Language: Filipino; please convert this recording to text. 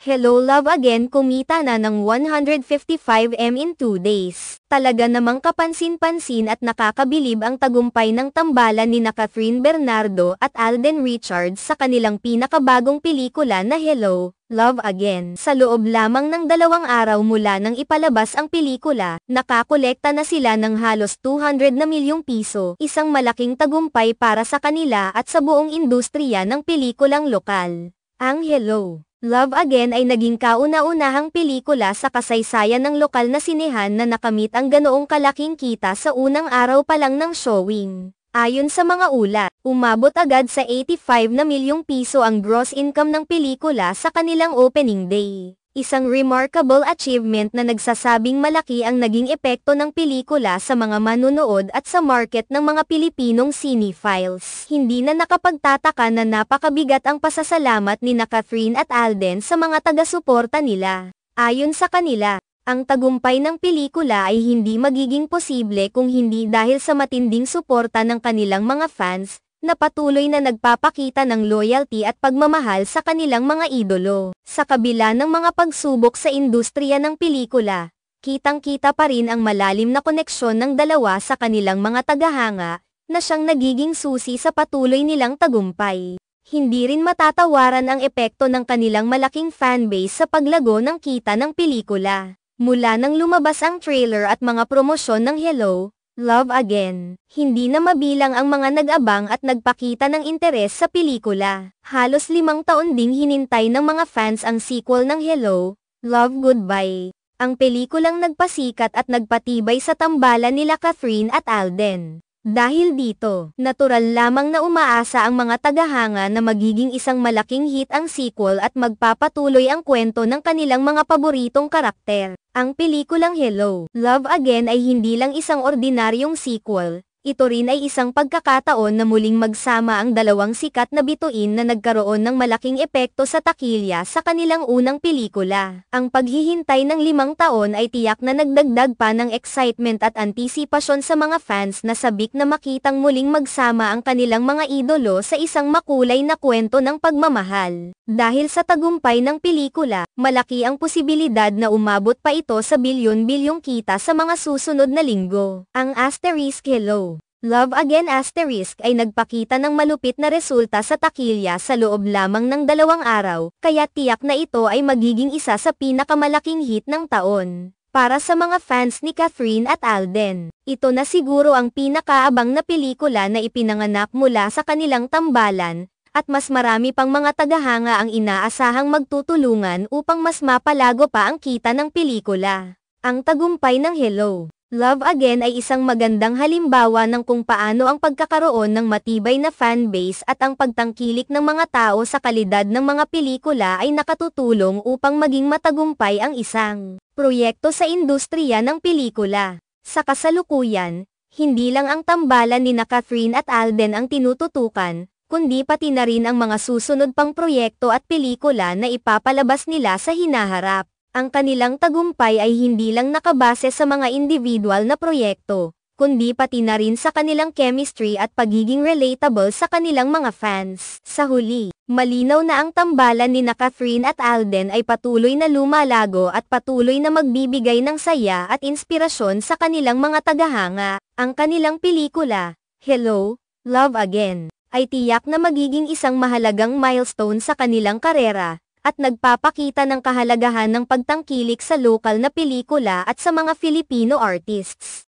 Hello Love Again kumita na ng 155M in 2 days. Talaga namang kapansin-pansin at nakakabilib ang tagumpay ng tambalan ni Catherine Bernardo at Alden Richards sa kanilang pinakabagong pelikula na Hello, Love Again. Sa loob lamang ng 2 araw mula nang ipalabas ang pelikula, nakakolekta na sila ng halos 200 na milyong piso, isang malaking tagumpay para sa kanila at sa buong industriya ng pelikulang lokal. Ang Hello, Love Again ay naging kauna-unahang pelikula sa kasaysayan ng lokal na sinehan na nakamit ang ganoong kalaking kita sa unang araw pa lang ng showing. Ayon sa mga ulat, umabot agad sa 85 na milyong piso ang gross income ng pelikula sa kanilang opening day. Isang remarkable achievement na nagsasabing malaki ang naging epekto ng pelikula sa mga manunood at sa market ng mga Pilipinong cinephiles. Hindi na nakapagtataka na napakabigat ang pasasalamat ni Catherine at Alden sa mga taga-suporta nila. Ayon sa kanila, ang tagumpay ng pelikula ay hindi magiging posible kung hindi dahil sa matinding suporta ng kanilang mga fans, na patuloy na nagpapakita ng loyalty at pagmamahal sa kanilang mga idolo. Sa kabila ng mga pagsubok sa industriya ng pelikula, kitang-kita pa rin ang malalim na koneksyon ng dalawa sa kanilang mga tagahanga, na siyang nagiging susi sa patuloy nilang tagumpay. Hindi rin matatawaran ang epekto ng kanilang malaking fanbase sa paglago ng kita ng pelikula. Mula nang lumabas ang trailer at mga promosyon ng Hello, Love Again, hindi na mabilang ang mga nag-abang at nagpakita ng interes sa pelikula. Halos 5 taon ding hinintay ng mga fans ang sequel ng Hello, Love Goodbye. Ang pelikulang nagpasikat at nagpatibay sa tambalan nila Catherine at Alden. Dahil dito, natural lamang na umaasa ang mga tagahanga na magiging isang malaking hit ang sequel at magpapatuloy ang kwento ng kanilang mga paboritong karakter. Ang pelikulang Hello, Love Again ay hindi lang isang ordinaryong sequel, ito rin ay isang pagkakataon na muling magsama ang dalawang sikat na bituin na nagkaroon ng malaking epekto sa takilya sa kanilang unang pelikula. Ang paghihintay ng 5 taon ay tiyak na nagdagdag pa ng excitement at antisipasyon sa mga fans na sabik na makitang muling magsama ang kanilang mga idolo sa isang makulay na kwento ng pagmamahal. Dahil sa tagumpay ng pelikula, malaki ang posibilidad na umabot pa ito sa bilyon-bilyong kita sa mga susunod na linggo. Ang asterisk Hello, Love Again asterisk ay nagpakita ng malupit na resulta sa takilya sa loob lamang ng 2 araw, kaya tiyak na ito ay magiging isa sa pinakamalaking hit ng taon. Para sa mga fans ni Catherine at Alden, ito na siguro ang pinakaabang na pelikula na ipinanganak mula sa kanilang tambalan, at mas marami pang mga tagahanga ang inaasahang magtutulungan upang mas mapalago pa ang kita ng pelikula. Ang tagumpay ng Hello, Love Again ay isang magandang halimbawa ng kung paano ang pagkakaroon ng matibay na fanbase at ang pagtangkilik ng mga tao sa kalidad ng mga pelikula ay nakatutulong upang maging matagumpay ang isang proyekto sa industriya ng pelikula. Sa kasalukuyan, hindi lang ang tambalan ni Catherine at Alden ang tinututukan, kundi pati na rin ang mga susunod pang proyekto at pelikula na ipapalabas nila sa hinaharap. Ang kanilang tagumpay ay hindi lang nakabase sa mga individual na proyekto, kundi pati na rin sa kanilang chemistry at pagiging relatable sa kanilang mga fans. Sa huli, malinaw na ang tambalan ni Catherine at Alden ay patuloy na lumalago at patuloy na magbibigay ng saya at inspirasyon sa kanilang mga tagahanga. Ang kanilang pelikula, Hello, Love Again, ay tiyak na magiging isang mahalagang milestone sa kanilang karera, at nagpapakita ng kahalagahan ng pagtangkilik sa lokal na pelikula at sa mga Filipino artists.